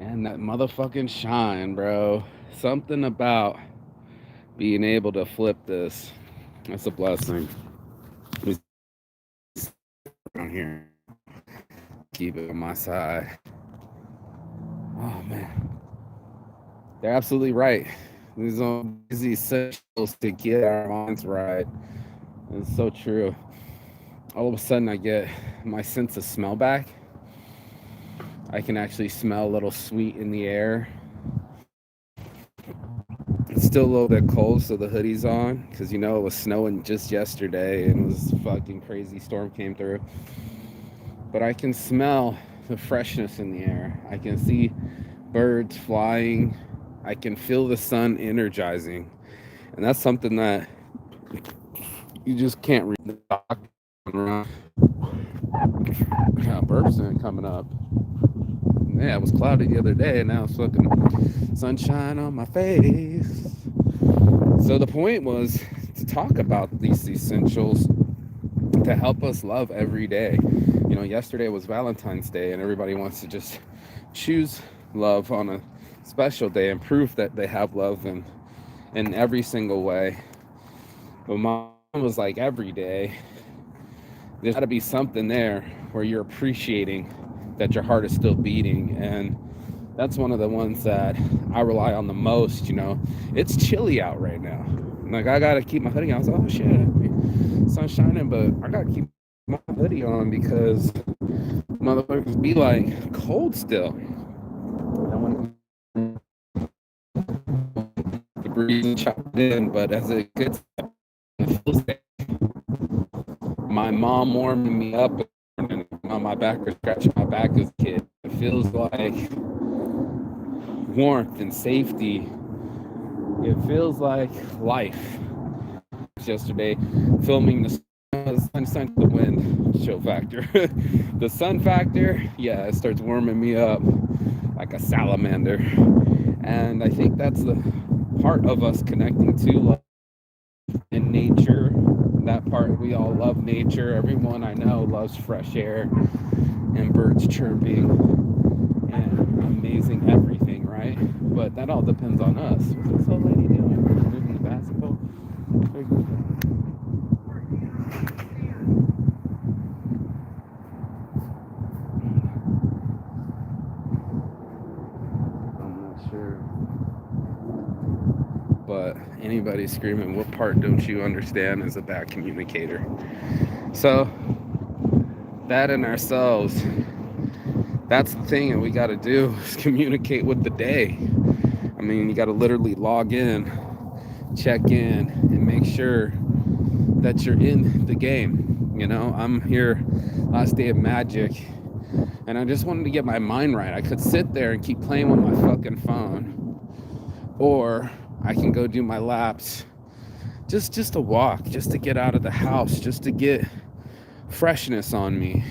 And that motherfucking shine, bro. Something about being able to flip this. That's a blessing. Let me around here. Keep it on my side. Oh man. They're absolutely right. These are busy essentials to get our minds right. It's so true. All of a sudden I get my sense of smell back. I can actually smell a little sweet in the air. It's still a little bit cold, so the hoodie's on because it was snowing just yesterday and it was fucking crazy storm came through. But I can smell the freshness in the air. I can see birds flying. I can feel the sun energizing. And that's something that you just can't read the doc around. Yeah, burps ain't coming up. Yeah, it was cloudy the other day, and now it's fucking sunshine on my face. So the point was to talk about these essentials to help us love every day. Yesterday was Valentine's Day, and everybody wants to just choose love on a special day and prove that they have love in every single way. But mine was like every day. There's got to be something there where you're appreciating that your heart is still beating. And that's one of the ones that I rely on the most. It's chilly out right now. Like, I got to keep my hoodie on. I was like, oh shit, sun's shining, but I got to keep my hoodie on because motherfuckers be like cold still. I want to breathe and chop it in, but as it gets, it feels like my mom warming me up on my back or scratching my back as a kid. It feels like warmth and safety. It feels like life. Yesterday, filming the sun, the wind chill factor. The sun factor, yeah, it starts warming me up like a salamander. And I think that's the part of us connecting to love in nature. That part, we all love nature. Everyone I know loves fresh air and birds chirping and amazing everything, right? But that all depends on us. What's this old lady doing? Moving the basketball? I'm not sure. But anybody screaming, what part don't you understand, is a bad communicator. So that in ourselves, that's the thing that we got to do, is communicate with the day. I mean, you got to literally log in, check in, and make sure that you're in the game. I'm here last day of Magic, and I just wanted to get my mind right. I could sit there and keep playing with my fucking phone, or I can go do my laps, just to walk, just to get out of the house, just to get freshness on me.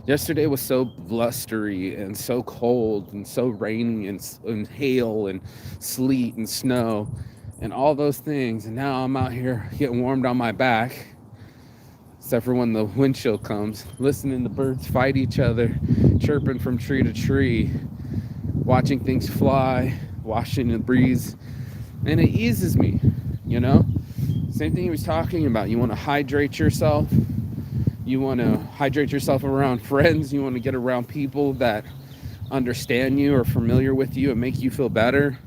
Yesterday was so blustery and so cold and so rainy and hail and sleet and snow and all those things. And now I'm out here getting warmed on my back, except for when the wind chill comes, listening to birds fight each other, chirping from tree to tree, watching things fly, watching the breeze. And it eases me, Same thing he was talking about. You want to hydrate yourself. You want to hydrate yourself around friends. You want to get around people that understand you or familiar with you and make you feel better.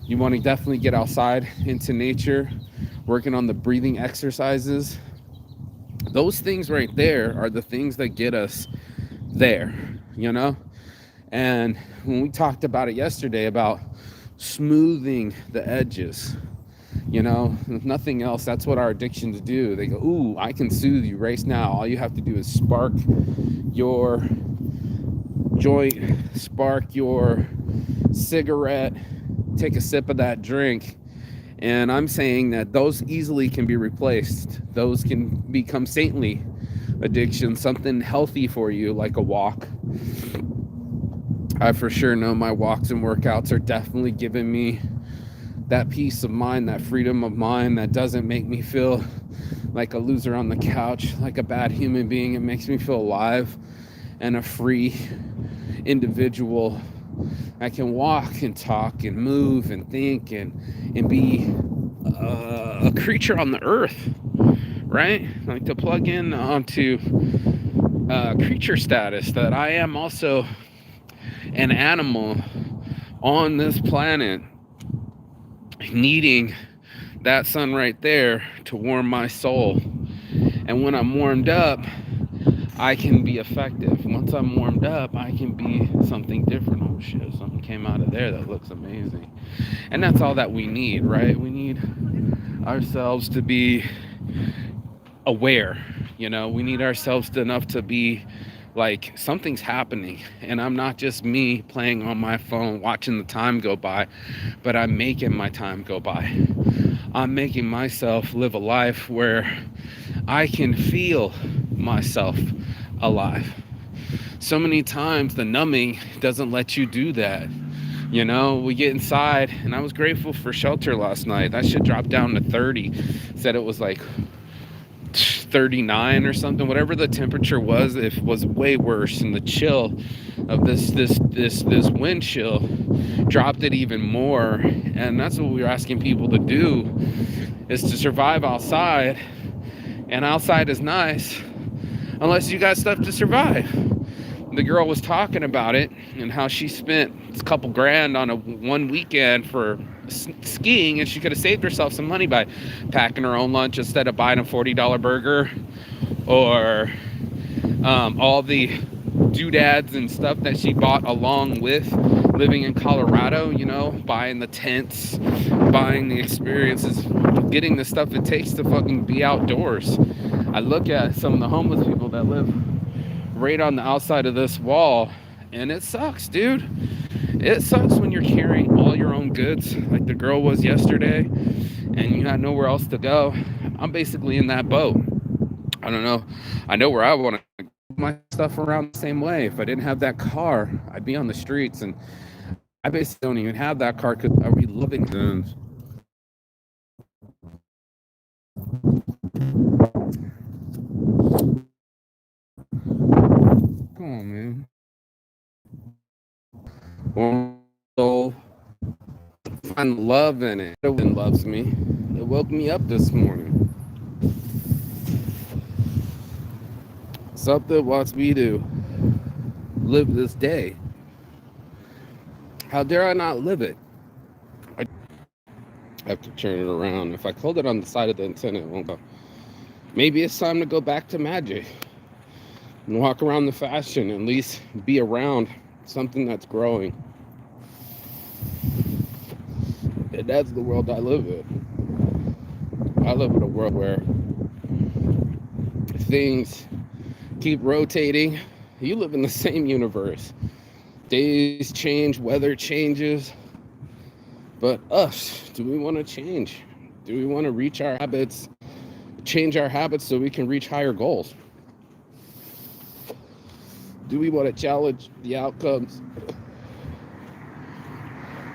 You want to definitely get outside into nature, working on the breathing exercises. Those things right there are the things that get us there, And when we talked about it yesterday, about smoothing the edges, if nothing else, that's what our addictions do. They go, ooh, I can soothe you right now. All you have to do is spark your joint, spark your cigarette, take a sip of that drink. And I'm saying that those easily can be replaced. Those can become saintly addictions, something healthy for you, like a walk. I for sure know my walks and workouts are definitely giving me that peace of mind, that freedom of mind that doesn't make me feel like a loser on the couch, like a bad human being. It makes me feel alive. and a free individual. I can walk and talk and move and think and be a creature on the earth, right? Like to plug in onto creature status, that I am also an animal on this planet, needing that sun right there to warm my soul. And when I'm warmed up, I can be effective. Once I'm warmed up, I can be something different. Oh shit, something came out of there that looks amazing. And that's all that we need, right? We need ourselves to be aware. We need ourselves enough to be like something's happening, and I'm not just me playing on my phone watching the time go by, but I'm making my time go by. I'm making myself live a life where I can feel myself alive. So many times the numbing doesn't let you do that. We get inside, and I was grateful for shelter last night. That shit dropped down to 30. Said it was like 39 or something. Whatever the temperature was, it was way worse. And the chill of this wind chill dropped it even more. And that's what we were asking people to do, is to survive outside. And outside is nice unless you got stuff to survive. The girl was talking about it and how she spent a couple grand on one weekend for skiing, and she could have saved herself some money by packing her own lunch instead of buying a $40 burger, or all the doodads and stuff that she bought along with living in Colorado, buying the tents, buying the experiences, getting the stuff it takes to fucking be outdoors. I look at some of the homeless people that live right on the outside of this wall, and it sucks, dude. It sucks when you're carrying all your own goods, like the girl was yesterday, and you had nowhere else to go. I'm basically in that boat. I don't know. I know where I want to move my stuff around the same way. If I didn't have that car, I'd be on the streets, and I basically don't even have that car because I'd be living zones. Come on, man. Soul, find love in it. It loves me. It woke me up this morning. Something wants me to live this day. How dare I not live it? I have to turn it around. If I hold it on the side of the antenna, it won't go. Maybe it's time to go back to magic and walk around the fashion, at least be around something that's growing. And that's the world I live in. I live in a world where things keep rotating. You live in the same universe. Days change, weather changes. But us, do we want to change? Do we want to reach our habits, change our habits so we can reach higher goals? Do we want to challenge the outcomes?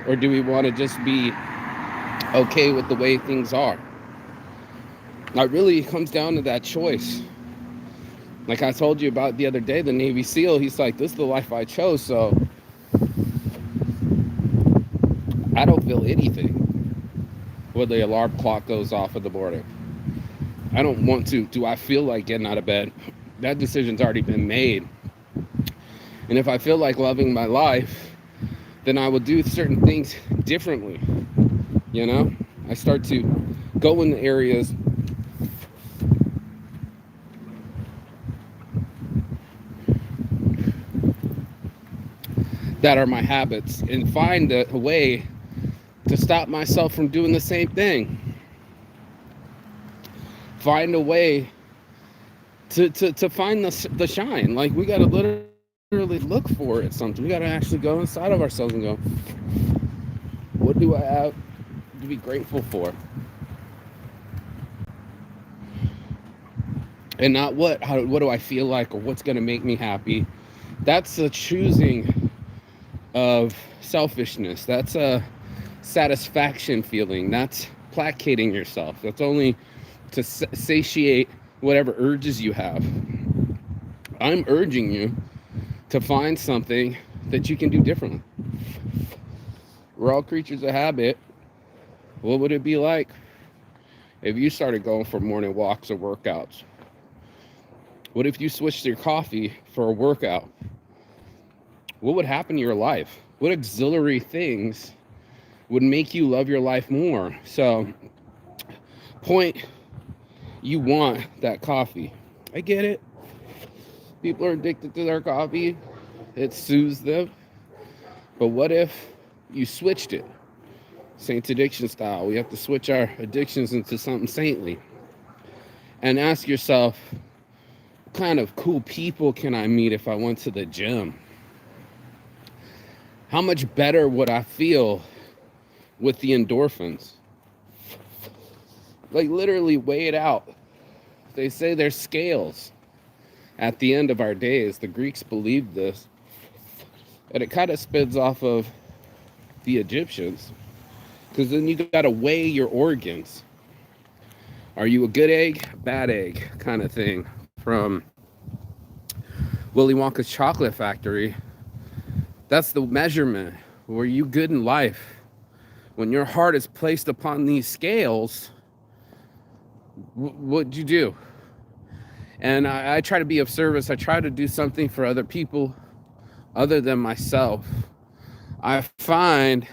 Or do we want to just be okay with the way things are? It really comes down to that choice. Like I told you about the other day, the Navy SEAL, he's like, this is the life I chose, so I don't feel anything when the alarm clock goes off in the morning. I don't want to. Do I feel like getting out of bed? That decision's already been made. And if I feel like loving my life, then I will do certain things differently. I start to go in the areas that are my habits and find a way to stop myself from doing the same thing. Find a way to find the shine. Like, we got to literally look for it something. We got to actually go inside of ourselves and go, what do I have to be grateful for? And not what do I feel like or what's going to make me happy. That's a choosing of selfishness. That's a satisfaction feeling. That's placating yourself. That's only to satiate whatever urges you have. I'm urging you to find something that you can do differently. We're all creatures of habit. What would it be like if you started going for morning walks or workouts? What if you switched your coffee for a workout? What would happen to your life? What auxiliary things would make you love your life more? So, point, you want that coffee. I get it. People are addicted to their coffee. It soothes them. But what if you switched it? Saints addiction style. We have to switch our addictions into something saintly. And ask yourself, what kind of cool people can I meet if I went to the gym? How much better would I feel with the endorphins? Like, literally weigh it out. They say there's scales at the end of our days. The Greeks believed this. And it kind of spins off of the Egyptians. Because then you got to weigh your organs. Are you a good egg, bad egg kind of thing? From Willy Wonka's Chocolate Factory. That's the measurement. Were you good in life? When your heart is placed upon these scales, what'd you do? And I try to be of service. I try to do something for other people other than myself. I find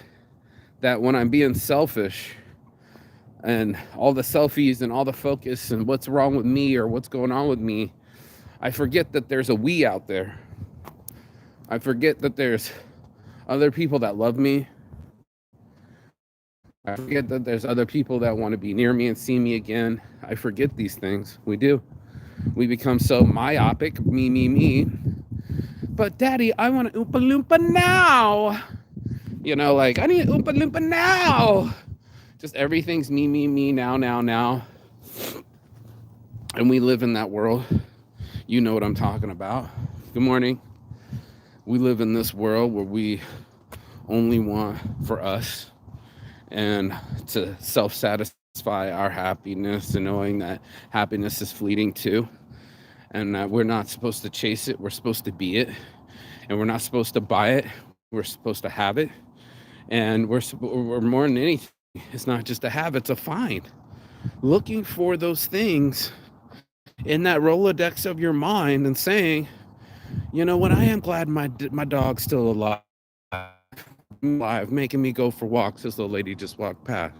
that when I'm being selfish and all the selfies and all the focus and what's wrong with me or what's going on with me, I forget that there's a we out there. I forget that there's other people that love me. I forget that there's other people that want to be near me and see me again. I forget these things. We do. We become so myopic, me. But daddy, I want an Oompa Loompa now. You know, like, I need an Oompa Loompa now. Just everything's me, now. And we live in that world. You know what I'm talking about. Good morning. We live in this world where we only want for us and to self-satisfy our happiness, and knowing that happiness is fleeting too, and that we're not supposed to chase it, we're supposed to be it, and we're not supposed to buy it, we're supposed to have it. And we're more than anything, it's not just a have, it's a find. Looking for those things in that Rolodex of your mind and saying, you know what, I am glad my dog's still alive, making me go for walks. This little lady just walked past.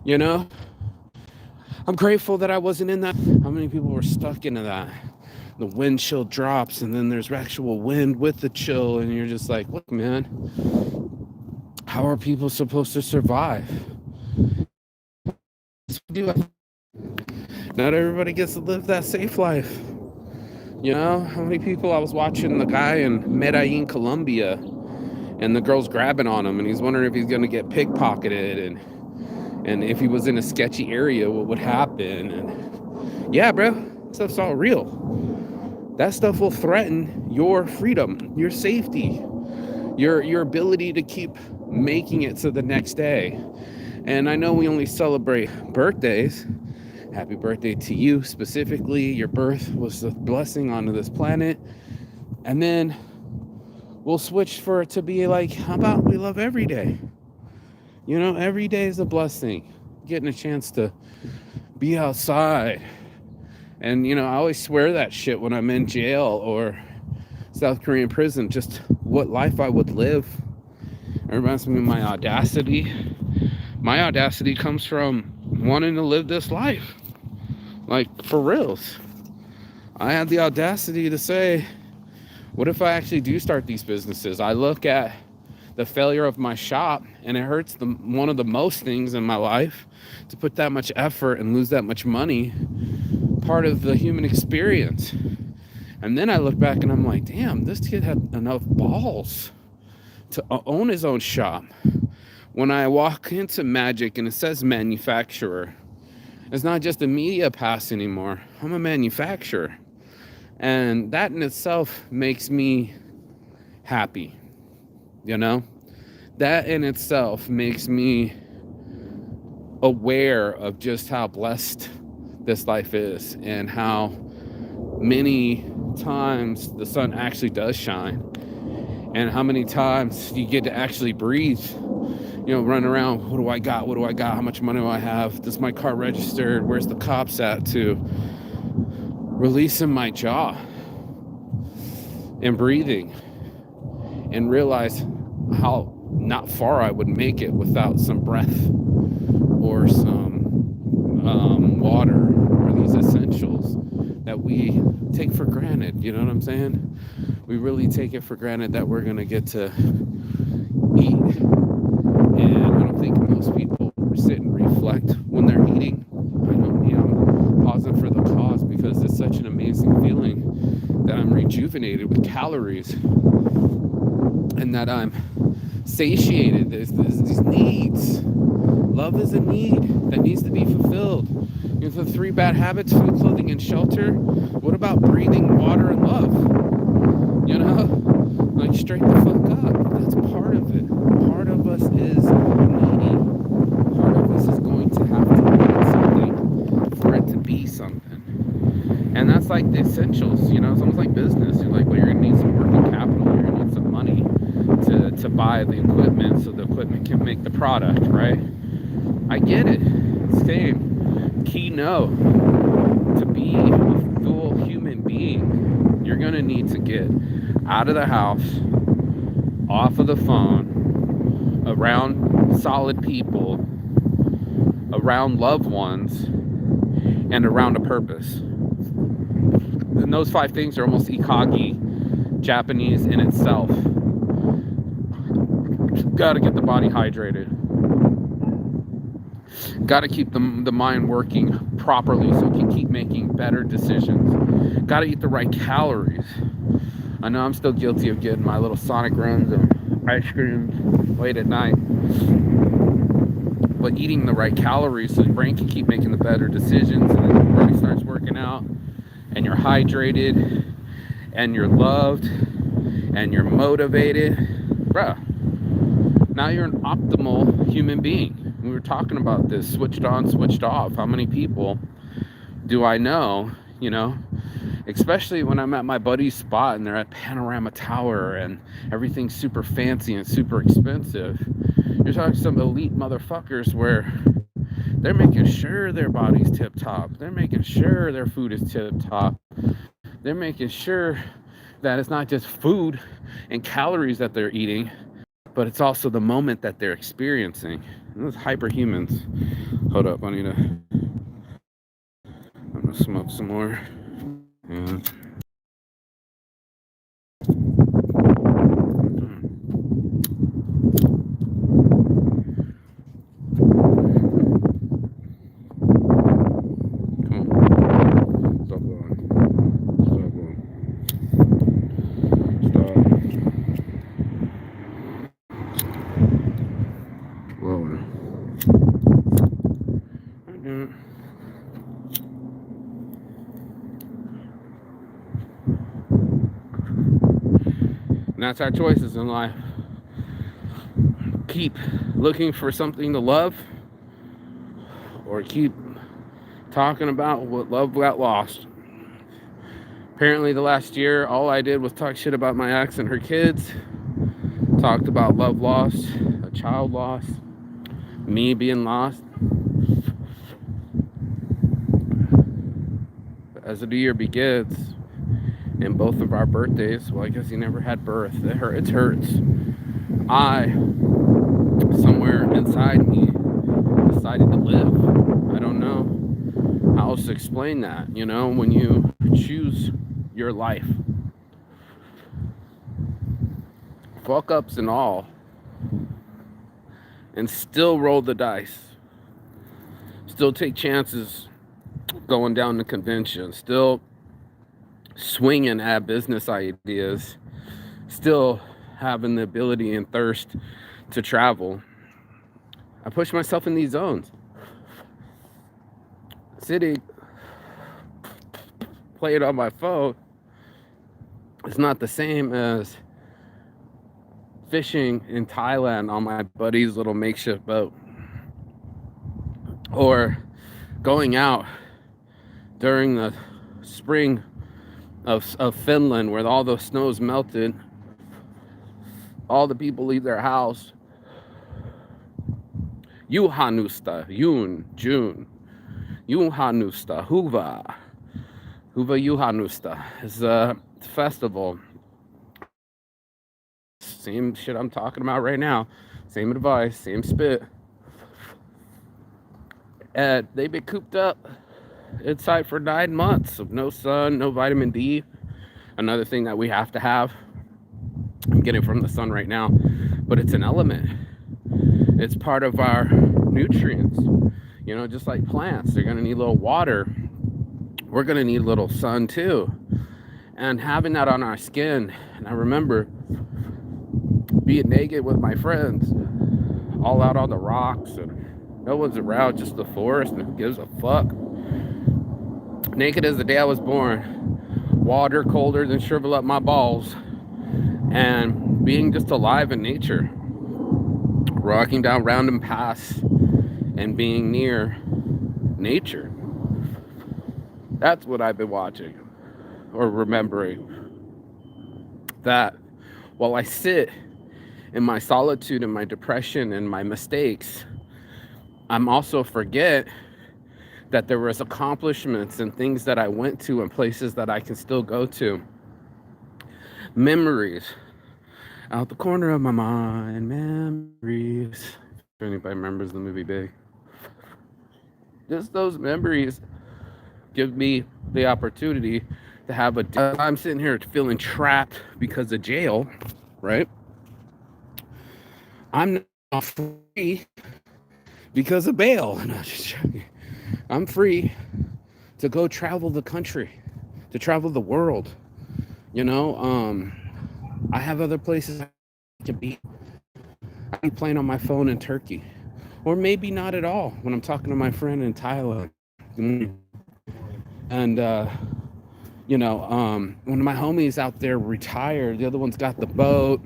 You know, I'm grateful that I wasn't in that. How many people were stuck into that? The wind chill drops, and then there's actual wind with the chill, and you're just like, look, man, how are people supposed to survive? Not everybody gets to live that safe life. You know, how many people? I was watching the guy in Medellin, Colombia, and the girl's grabbing on him, and he's wondering if he's going to get pickpocketed, and if he was in a sketchy area, what would happen. And yeah, bro, stuff's all real. That stuff will threaten your freedom, your safety, your ability to keep making it to the next day. And I know we only celebrate birthdays. Happy birthday to you specifically. Your birth was a blessing onto this planet. And then we'll switch for it to be like, how about we love every day? You know, every day is a blessing. Getting a chance to be outside. And, you know, I always swear that shit when I'm in jail or South Korean prison, just what life I would live. It reminds me of my audacity. My audacity comes from wanting to live this life. Like, for reals. I had the audacity to say, what if I actually do start these businesses? I look at the failure of my shop, and it hurts one of the most things in my life to put that much effort and lose that much money. Part of the human experience. And then I look back and I'm like, damn, this kid had enough balls to own his own shop. When I walk into Magic and it says manufacturer, it's not just a media pass anymore. I'm a manufacturer. And that in itself makes me happy. You know? That in itself makes me aware of just how blessed this life is and how many times the sun actually does shine, and how many times you get to actually breathe. Run around. What do I got? What do I got? How much money do I have? Does my car registered? Where's the cops at? To releasing my jaw and breathing and realize how not far I would make it without some breath or some water or these essentials that we take for granted. You know what I'm saying? We really take it for granted that we're going to get to eat. And I don't think most people sit and reflect when they're eating. I know me, I'm pausing for the cause because it's such an amazing feeling that I'm rejuvenated with calories and that I'm satiated. There's these needs. Love is a need that needs to be fulfilled. The 3 bad habits: food, clothing, and shelter. What about breathing, water, and love? Like, straight the fuck up. That's part of it. Part of us is needy. Part of us is going to have to need something for it to be something. And that's like the essentials. It's almost like business. You're like, well, you're going to need some working capital. You're going to need some money to buy the equipment so the equipment can make the product, right? I get it. Same. Key no. To be a full human being, you're going to need to get out of the house, off of the phone, around solid people, around loved ones, and around a purpose. And those 5 things are almost ikagi, Japanese in itself. Got to get the body hydrated. Got to keep the mind working properly so it can keep making better decisions. Got to eat the right calories. I know I'm still guilty of getting my little Sonic runs and ice cream late at night. But eating the right calories so your brain can keep making the better decisions, and then your body starts working out, and you're hydrated, and you're loved, and you're motivated. Bruh, now you're an optimal human being. We were talking about this, switched on, switched off. How many people do I know, especially when I'm at my buddy's spot and they're at Panorama Tower and everything's super fancy and super expensive. You're talking to some elite motherfuckers where they're making sure their body's tip top. They're making sure their food is tip top. They're making sure that it's not just food and calories that they're eating, but it's also the moment that they're experiencing. And those hyperhumans. Hold up, I'm gonna smoke some more. Yeah. And that's our choices in life. Keep looking for something to love, or keep talking about what love got lost. Apparently the last year, all I did was talk shit about my ex and her kids. Talked about love lost, a child lost, me being lost. As the year begins, and both of our birthdays, well, I guess he never had birth. It hurts. I, somewhere inside me, decided to live. I don't know how else to explain that. When you choose your life, fuck ups and all, and still roll the dice, still take chances going down the convention, still swinging at business ideas, still having the ability and thirst to travel. I push myself in these zones. Sitting, playing on my phone is not the same as fishing in Thailand on my buddy's little makeshift boat, or going out during the spring of Finland, where all the snow's melted, all the people leave their house. Juhannusta, June, Juhannusta, Huva Juhannusta is a festival. Same shit I'm talking about right now. Same advice, same spit. And they've been cooped up inside for 9 months of no sun, no vitamin D. Another thing that we have to have. I'm getting from the sun right now, but it's an element. It's part of our nutrients. You know, just like plants, they're gonna need a little water. We're gonna need a little sun too. And having that on our skin, and I remember being naked with my friends, all out on the rocks, and no one's around, just the forest, and who gives a fuck? Naked as the day I was born, water colder than shrivel up my balls, and being just alive in nature, walking down random paths and being near nature. That's what I've been watching or remembering. That while I sit in my solitude and my depression and my mistakes, I'm also forget that there was accomplishments and things that I went to and places that I can still go to. Memories out the corner of my mind, memories. If anybody remembers the movie Big. Just those memories give me the opportunity to have a... I'm sitting here feeling trapped because of jail, right? I'm not free because of bail. No, just joking. I'm free to go travel the country, to travel the world. You know, I have other places I can be. I can be playing on my phone in Turkey, or maybe not at all when I'm talking to my friend in Thailand. And one of my homies out there retired. The other one's got the boat.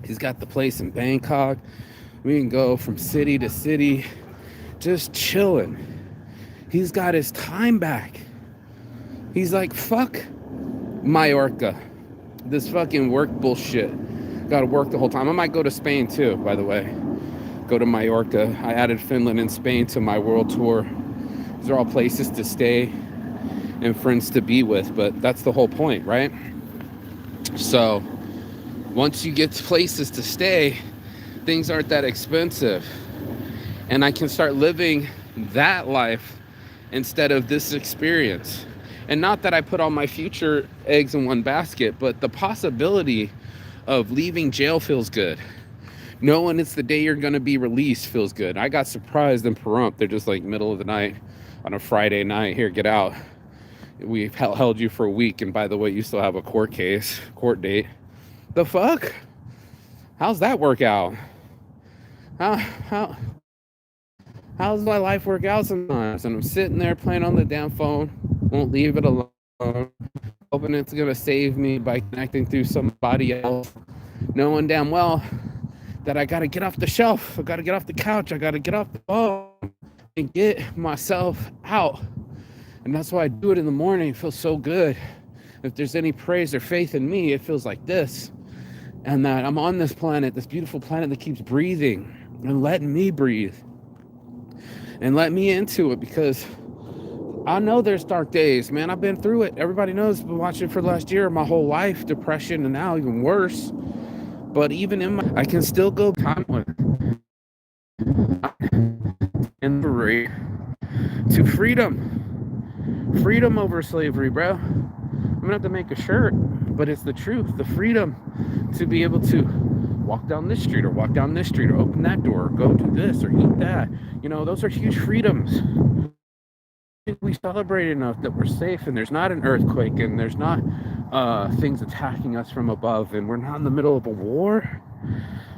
He's got the place in Bangkok. We can go from city to city, just chilling. He's got his time back. He's like, fuck Mallorca. This fucking work bullshit. Gotta work the whole time. I might go to Spain too, by the way. Go to Mallorca. I added Finland and Spain to my world tour. These are all places to stay and friends to be with, but that's the whole point, right? So once you get to places to stay, things aren't that expensive. And I can start living that life instead of this experience. And not that I put all my future eggs in one basket, but the possibility of leaving jail feels good. Knowing it's the day you're going to be released feels good. I got surprised in Pahrump. They're just like middle of the night on a Friday night. Here, get out. We've held you for a week. And by the way, you still have a court date. The fuck? How's that work out? How's my life work out sometimes? And I'm sitting there playing on the damn phone. Won't leave it alone. Hoping it's going to save me by connecting through somebody else. Knowing damn well that I got to get off the shelf. I got to get off the couch. I got to get off the phone and get myself out. And that's why I do it in the morning. It feels so good. If there's any praise or faith in me, it feels like this. And that I'm on this planet, this beautiful planet that keeps breathing and letting me breathe. And let me into it, because I know there's dark days, man. I've been through it. Everybody knows. I've been watching it for the last year, my whole life, depression, and now even worse. But even I can still go time with and to freedom over slavery, bro. I'm gonna have to make a shirt, but it's the truth. The freedom to be able to walk down this street or walk down this street or open that door or go do this or eat that. You know, those are huge freedoms. We celebrate enough that we're safe and there's not an earthquake and there's not things attacking us from above and we're not in the middle of a war.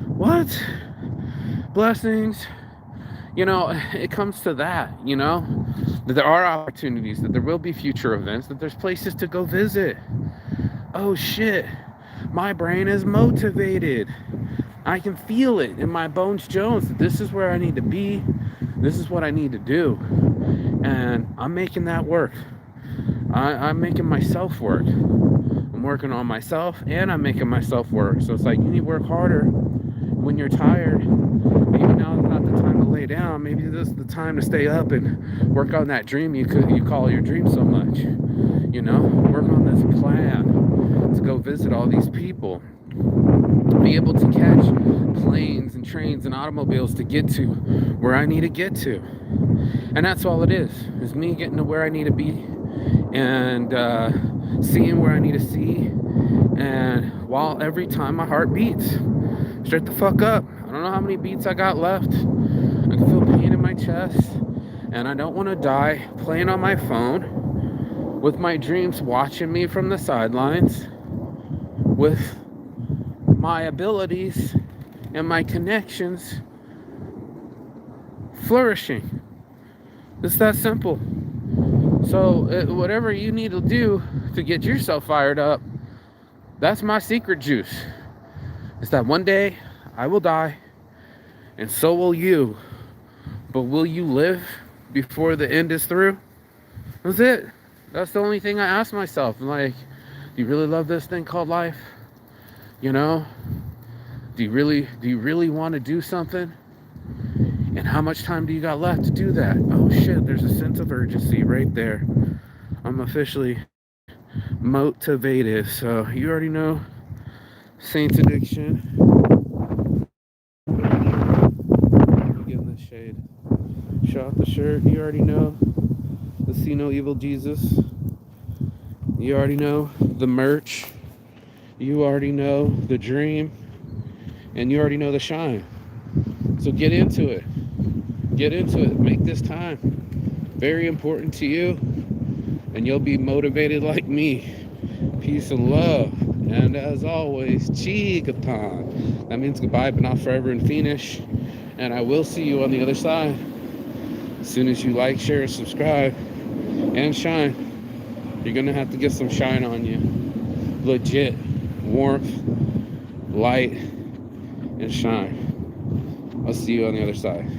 What? Blessings. You know, it comes to that, you know, that there are opportunities, that there will be future events, that there's places to go visit. Oh shit, my brain is motivated. I can feel it in my bones Jones that this is where I need to be. This is what I need to do. And I'm making that work. I'm making myself work. I'm working on myself and I'm making myself work. So it's like you need to work harder when you're tired. Maybe now is not the time to lay down. Maybe this is the time to stay up and work on that dream you call your dream so much. Work on this plan to go visit all these people. Be able to catch planes and trains and automobiles to get to where I need to get to. And that's all it is me getting to where I need to be and seeing where I need to see. And while every time my heart beats, straight the fuck up. I don't know how many beats I got left. I can feel pain in my chest. And I don't want to die playing on my phone with my dreams watching me from the sidelines, with my abilities and my connections flourishing. It's that simple. So whatever you need to do to get yourself fired up, that's my secret juice. It's that one day I will die and so will you. But will you live before the end is through? That's it. That's the only thing I ask myself. I'm like, do you really love this thing called life? Do you really want to do something? And how much time do you got left to do that? Oh shit, there's a sense of urgency right there. I'm officially motivated. So you already know Saints Addiction. Give him the shade. Shot the shirt. You already know the See No Evil Jesus. You already know the merch. You already know the dream. And you already know the shine. So get into it. Get into it. Make this time very important to you. And you'll be motivated like me. Peace and love. And as always, Chigatan. That means goodbye, but not forever and finish. And I will see you on the other side. As soon as you like, share, subscribe, and shine. You're going to have to get some shine on you. Legit. Warmth, light, and shine. I'll see you on the other side.